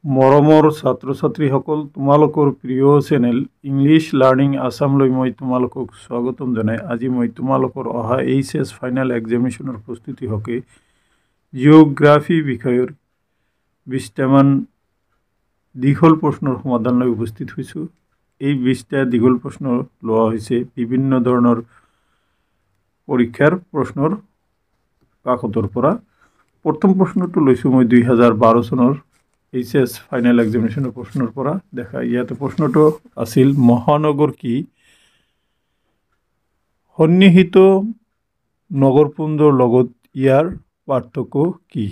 মৰমৰ ছাত্ৰ ছাত্ৰীসকল, তোমালোকৰ প্ৰিয় চেনেল ইংলিছ লাৰ্নিং আছামলৈ মই তোমালোকক স্বাগতম জনাই আজি মই তোমালোকৰ অহা এইচএছ ফাইনেল এক্সামিনেশ্যনৰ প্ৰস্তুতি হকে জিঅ'গ্ৰাফি বিষয়ৰ 20টামান দীঘল প্ৰশ্নৰ সমাধান লৈ উপস্থিত হৈছোঁ। এই 20টা দীঘল প্ৰশ্ন লোৱা হৈছে বিভিন্ন ধৰণৰ পৰীক্ষাৰ প্ৰশ্নৰ কাকতৰ পৰা। প্ৰথম প্ৰশ্নটো লৈছোঁ মই 2012 চনৰ এইচএছ ফাইনেল এক্সামিনেশ্যনৰ প্ৰশ্নৰ পৰা। দেখা ইয়াতে প্ৰশ্নটো আছিল, মহানগৰ কি? সন্নিহিত নগৰপুঞ্জৰ লগত ইয়াৰ পাৰ্থক্য কি?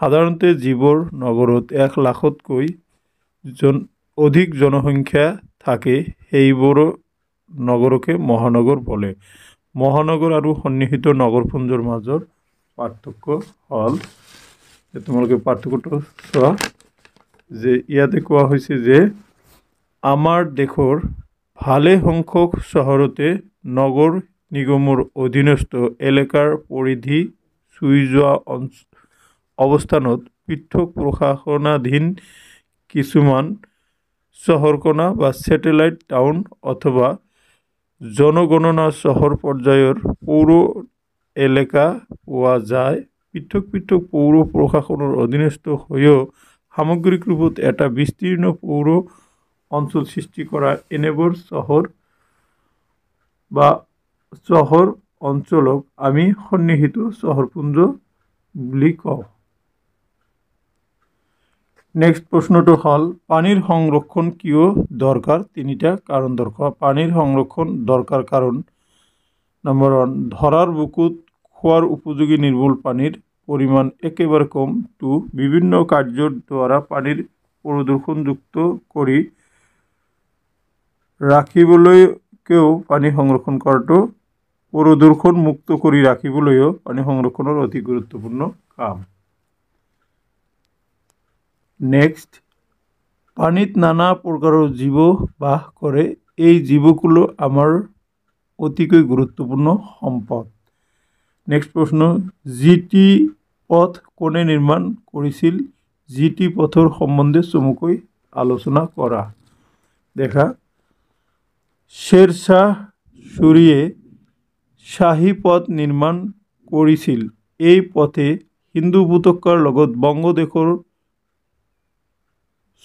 সাধাৰণতে যিবোৰ নগৰত 1 লাখতকৈ অধিক জনসংখ্যা থাকে সেইবোৰ নগৰকে মহানগৰ বোলে। মহানগৰ আৰু সন্নিহিত নগৰপুঞ্জৰ মাজৰ পাৰ্থক্য হ'ল, তোমালোকে পাৰ্থক্যটো চোৱা, যে ইয়াতে কোৱা হৈছে যে আমাৰ দেশৰ ভালে সংখ্যক চহৰতে নগৰ নিগমৰ অধীনস্থ এলেকাৰ পৰিধি চুই যোৱা অৱস্থানত পৃথক প্ৰশাসনাধীন কিছুমান চহৰকণা বা ছেটেলাইট টাউন অথবা জনগণনা চহৰ পৰ্যায়ৰ পৌৰ এলেকা পোৱা যায়। পৃথক পৃথক পৌৰ প্ৰশাসনৰ অধীনস্থ হৈও সামগ্ৰিক ৰূপত এটা বিস্তীৰ্ণ পৌৰ অঞ্চল সৃষ্টি কৰা এনেবোৰ চহৰ বা চহৰ অঞ্চলক আমি সন্নিহিত চহৰপুঞ্জ বুলি কওঁ। নেক্সট প্ৰশ্নটো হ'ল, পানীৰ সংৰক্ষণ কিয় দৰকাৰ? 3টা কাৰণ দৰকাৰ। পানীৰ সংৰক্ষণ দৰকাৰ কাৰণ নম্বৰ 1, ধৰাৰ বুকুত খোৱাৰ উপযোগী নিৰ্মল পানীৰ পৰিমাণ একেবাৰে কম। 2, বিভিন্ন কাৰ্যৰ দ্বাৰা পানীৰ প্ৰদূষণযুক্ত কৰি ৰাখিবলৈকেও পানী সংৰক্ষণ কৰাটো প্ৰদূষণ মুক্ত কৰি ৰাখিবলৈও পানী সংৰক্ষণৰ অতি গুৰুত্বপূৰ্ণ কাম। নেক্সট, পানীত নানা প্ৰকাৰৰ জীৱ বাস কৰে। এই জীৱকুলো আমাৰ অতিকৈ গুৰুত্বপূৰ্ণ সম্পদ। নেক্সট প্ৰশ্ন, জি.টি. পথ কোনে নিৰ্মাণ কৰিছিল? জি.টি. পথৰ সম্বন্ধে চমুকৈ আলোচনা কৰা। দেখা, শ্বেৰ শ্বাহ ছুৰীয়ে শ্বাহী পথ নিৰ্মাণ কৰিছিল। এই পথে সিন্ধু উপত্যকাৰ লগত বংগদেশৰ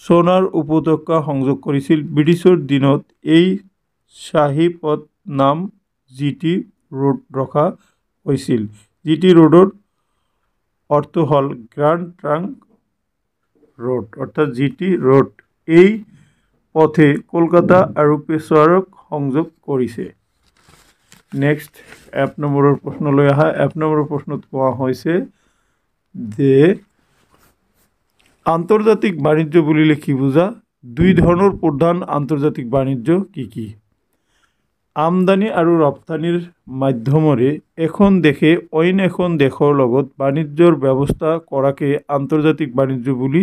সোনাৰ উপত্যকা সংযোগ কৰিছিল। ব্ৰিটিছৰ দিনত এই শ্বাহী পথ নাম জি.টি. ৰোড ৰখা হৈছিল। জি.টি. ৰোডৰ অৰ্থ হ'ল গ্ৰাণ্ড ট্ৰাংক ৰোড, অৰ্থাৎ জি.টি. ৰোড। এই পথে কলকাতা আৰু পেছোৱাৰক সংযোগ কৰিছে। নেক্সট, এক নম্বৰৰ প্ৰশ্নলৈ আহা। এক নম্বৰৰ প্ৰশ্নত কোৱা হৈছে যে আন্তৰ্জাতিক বাণিজ্য বুলিলে কি বুজা? 2 ধৰণৰ প্ৰধান আন্তৰ্জাতিক বাণিজ্য কি কি? আমদানি আৰু ৰপ্তানিৰ মাধ্যমেৰে এখন দেশে অইন এখন দেশৰ লগত বাণিজ্যৰ ব্যৱস্থা কৰাকে আন্তৰ্জাতিক বাণিজ্য বুলি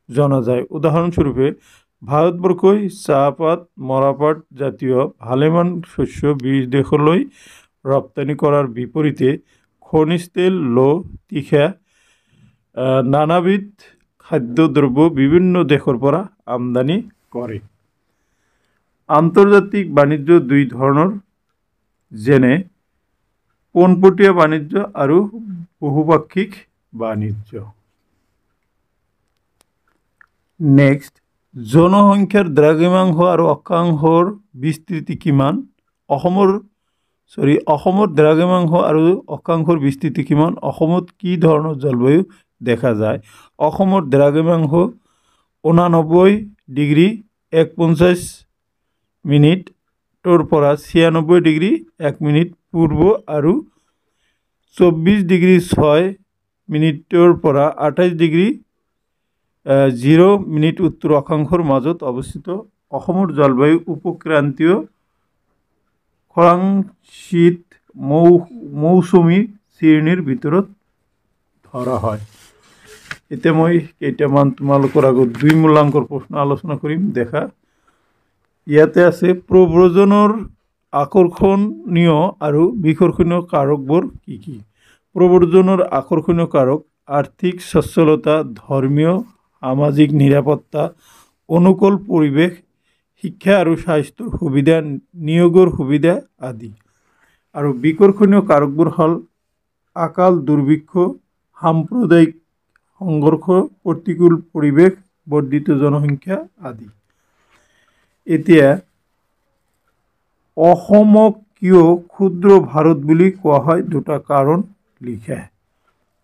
জনা যায়। উদাহৰণস্বৰূপে, ভাৰতবৰ্ষই চাহপাত, মৰাপাট জাতীয় ভালেমান শস্য বিদেশলৈ ৰপ্তানি কৰাৰ বিপৰীতে খনিজ তেল, লৌহ, তীখা, নানাবিধ খাদ্যদ্ৰব্য বিভিন্ন দেশৰ পৰা আমদানি কৰে। আন্তৰ্জাতিক বাণিজ্য 2 ধৰণৰ, যেনে পোনপটীয়া বাণিজ্য আৰু বহুপাক্ষিক বাণিজ্য। নেক্সট, জনসংখ্যাৰ দ্ৰাঘিমাংশ আৰু অক্ষাংশৰ বিস্তৃতি কিমান? অসমৰ দ্ৰাঘিমাংশ আৰু অক্ষাংশৰ বিস্তৃতি কিমান? অসমত কি ধৰণৰ জলবায়ু দেখা যায়? অসমৰ দ্ৰাঘিমাংশ 89 ডিগ্ৰী 41 মিনিটৰ পৰা 96 ডিগ্ৰী 1 মিনিট পূৰ্ব আৰু 24 ডিগ্ৰী 6 মিনিটৰ পৰা 28 ডিগ্ৰী 0 মিনিট উত্তৰ অক্ষাংশৰ মাজত অৱস্থিত। অসমৰ জলবায়ু উপক্ৰান্তীয় খৰাংশীত মৌচুমী শ্ৰেণীৰ ভিতৰত ধৰা হয়। এতিয়া মই কেইটামান তোমালোকৰ আগত 2 মূল্যাংকৰ প্ৰশ্ন আলোচনা কৰিম। দেখা, ইয়াতে আছে, প্ৰব্ৰজনৰ আকৰ্ষণীয় আৰু বিকৰ্ষণীয় কাৰকবোৰ কি কি? প্ৰব্ৰজনৰ আকৰ্ষণীয় কাৰক আৰ্থিক সচ্ছলতা, ধৰ্মীয় সামাজিক নিৰাপত্তা, অনুকূল পৰিৱেশ, শিক্ষা আৰু স্বাস্থ্যৰ সুবিধা, নিয়োগৰ সুবিধা আদি। আৰু বিকৰ্ষণীয় কাৰকবোৰ হ'ল আকাল দুৰ্ভিক্ষ, সাম্প্ৰদায়িক সংঘৰ্ষ, প্ৰতিকূল পৰিৱেশ, বৰ্ধিত জনসংখ্যা আদি। এতিয়া অসমক কিয় ক্ষুদ্ৰ ভাৰত বুলি কোৱা হয়, দুটা কাৰণ লিখা।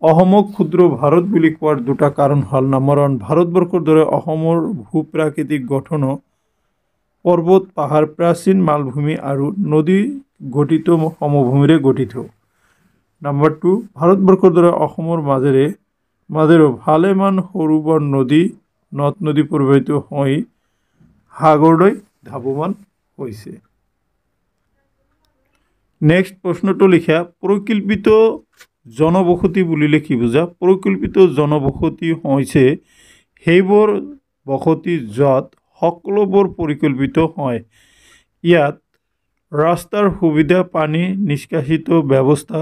অসমক ক্ষুদ্ৰ ভাৰত বুলি কোৱাৰ দুটা কাৰণ হ'ল, নম্বৰ 1, ভাৰতবৰ্ষৰ দৰে অসমৰ ভূ-প্ৰাকৃতিক গঠনো পৰ্বত, পাহাৰ, প্ৰাচীন মালভূমি আৰু নদী গঠিত সমভূমিৰে গঠিত। নম্বৰ 2, ভাৰতবৰ্ষৰ দৰে অসমৰ মাজেৰেও ভালেমান সৰু বৰ নদী, নদ-নদী প্ৰবাহিত হৈ সাগৰলৈ ধাৱমান হৈছে। নেক্সট প্ৰশ্নটো লিখা, পৰিকল্পিত জনবসতি বুলিলে কি বুজা? পৰিকল্পিত জনবসতি হৈছে সেইবোৰ বসতি য'ত সকলোবোৰ পৰিকল্পিত হয়। ইয়াত ৰাস্তাৰ সুবিধা, পানী নিষ্কাশিত ব্যৱস্থা,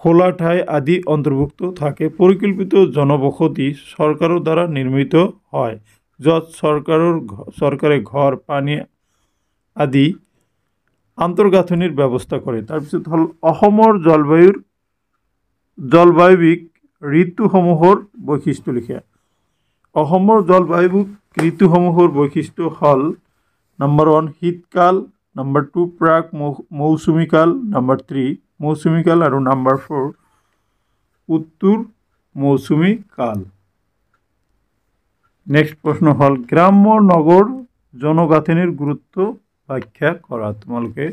খোলা ঠাই আদি অন্তৰ্ভুক্ত থাকে। পৰিকল্পিত জনবসতি চৰকাৰৰ দ্বাৰা নিৰ্মিত হয়, য'ত চৰকাৰে ঘৰ, পানী আদি আন্তঃগাঁথনিৰ ব্যৱস্থা কৰে। তাৰপিছত হ'ল অসমৰ জলবায়ুবিক ঋতুসমূহৰ বৈশিষ্ট্য লিখা। অসমৰ জলবায়ুবিক ঋতুসমূহৰ বৈশিষ্ট্য হ'ল, নম্বৰ 1, শীতকাল, নম্বৰ 2, প্ৰাক মৌচুমী কাল, নম্বৰ 3, মৌচুমী কাল আৰু নম্বৰ 4, উত্তৰ মৌচুমী কাল। নেক্সট প্ৰশ্ন হ'ল, গ্ৰাম্য নগৰ জনগাঁথনিৰ গুৰুত্ব ব্যাখ্যা কৰা। তোমালোকে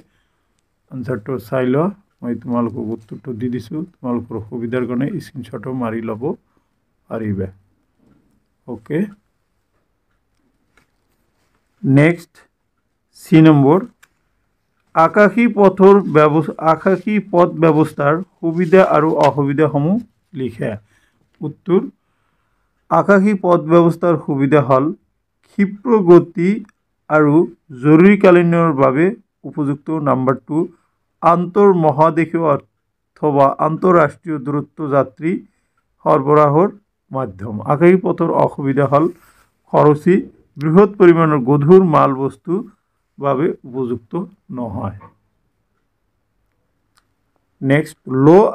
আনচাৰটো চাই লোৱা, মই তোমালোকক উত্তৰটো দি দিছোঁ। তোমালোকৰ সুবিধাৰ কাৰণে স্ক্ৰীনশ্বটো মাৰি ল'ব পাৰিবা। ওকে, নেক্সট চি নম্বৰ, আকাশী পথ ব্যৱস্থাৰ সুবিধা আৰু অসুবিধাসমূহ লিখা। উত্তৰ, আকাশী পথ ব্যৱস্থাৰ সুবিধা হ'ল ক্ষিপ্ৰ গতি আৰু জৰুৰীকালীনৰ বাবে উপযুক্ত। নম্বৰ 2, আন্তঃ মহাদেশীয় অথবা আন্তঃৰাষ্ট্ৰীয় দূৰত্ব যাত্ৰী সৰবৰাহৰ মাধ্যম। আকাশী পথৰ অসুবিধা হ'ল খৰচী, বৃহৎ পৰিমাণৰ গধুৰ মাল বস্তু বাবে উপযুক্ত নহয়। নেক্সট,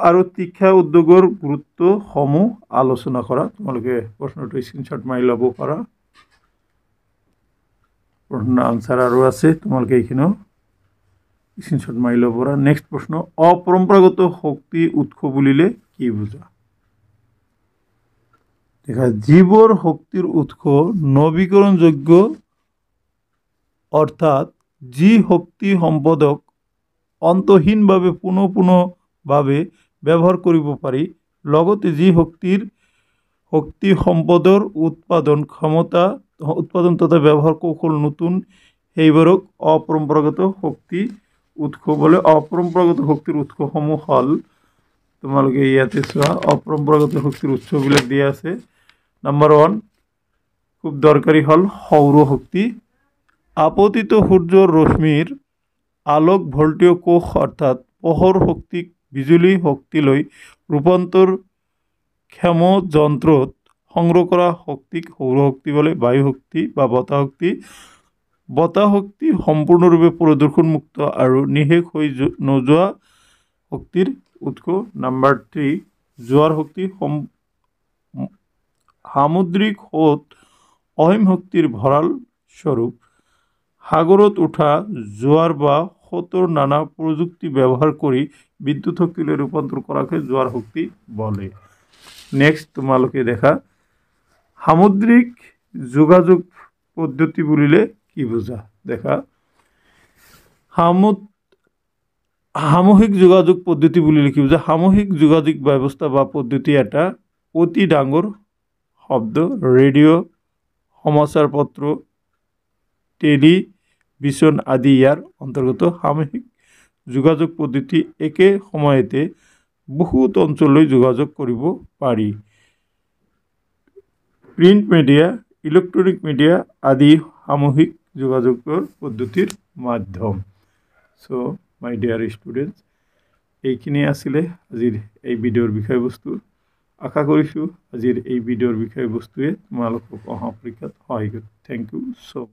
আৰু তীখা উদ্যোগৰ গুৰুত্বসমূহ আলোচনা কৰা। তোমালোকে প্ৰশ্নটো স্ক্ৰীনশ্বট মাৰি ল'ব পাৰা। প্ৰশ্নৰ আনচাৰ আৰু আছে, তোমালোকে এইখিনিও স্ক্ৰীনশ্বট মাৰি ল'ব পাৰা। নেক্সট প্ৰশ্ন, অপৰম্পৰাগত শক্তি উৎস বুলিলে কি বুজা? দেখা, যিবোৰ শক্তিৰ উৎস নৱীকৰণযোগ্য, অৰ্থাৎ যি শক্তি সম্পদক অন্তহীনভাৱে পুনঃভাৱে ব্যৱহাৰ কৰিব পাৰি, লগতে যি শক্তি সম্পদৰ উৎপাদন তথা ব্যৱহাৰ কৌশল নতুন, সেইবোৰক অপৰম্পৰাগত শক্তি উৎস বোলে। অপৰম্পৰাগত শক্তিৰ উৎসসমূহ হ'ল, তোমালোকে ইয়াতে চোৱা, অপৰম্পৰাগত শক্তিৰ উৎসবিলাক দিয়া আছে। নম্বৰ 1, খুব দৰকাৰী হ'ল সৌৰ শক্তি। আপতিত সূৰ্যৰ ৰশ্মিৰ আলোক ভল্টীয় কোষ অৰ্থাৎ পোহৰ শক্তিক বিজুলী শক্তিলৈ ৰূপান্তৰ ক্ষম যন্ত্ৰত সংগ্ৰহ কৰা শক্তিক সৌৰ শক্তি বোলে। বায়ু শক্তি বা বতাহ শক্তি সম্পূৰ্ণৰূপে প্ৰদূষণমুক্ত আৰু নিঃশেষ হৈ নোযোৱা শক্তিৰ উৎস। নম্বৰ 3, জোৱাৰ শক্তি। সামুদ্ৰিক সোঁত অসীম শক্তিৰ ভঁৰাল স্বৰূপ। সাগৰত উঠা জোৱাৰ বা সোঁতৰ নানা প্ৰযুক্তি ব্যৱহাৰ কৰি বিদ্যুৎ শক্তিলৈ ৰূপান্তৰ কৰাকে জোৱাৰ শক্তি বোলে। নেক্সট তোমালোকে দেখা, সামুদ্ৰিক যোগাযোগ পদ্ধতি বুলিলে কি বুজা? দেখা, সামূহিক যোগাযোগ পদ্ধতি বুলিলে কি বুজা? সামূহিক যোগাযোগ ব্যৱস্থা বা পদ্ধতি এটা অতি ডাঙৰ শব্দ। ৰেডিঅ', সমাচাৰ পত্ৰ, টেলিভিছন আদি ইয়াৰ অন্তৰ্গত। সামূহিক যোগাযোগ পদ্ধতি একে সময়তে বহুত অঞ্চললৈ যোগাযোগ কৰিব পাৰি। প্ৰিণ্ট মিডিয়া, ইলেক্ট্ৰনিক মিডিয়া আদি সামূহিক যোগাযোগৰ পদ্ধতিৰ মাধ্যম। চ' মাই ডিয়াৰ ষ্টুডেণ্টছ, এইখিনি আছিলে আজিৰ এই ভিডিঅ'ৰ বিষয়বস্তু। আশা কৰিছোঁ আজিৰ এই ভিডিঅ'ৰ বিষয়বস্তুৱে তোমালোকক অহা পৰীক্ষাত সহায় কৰিব। Thank you so'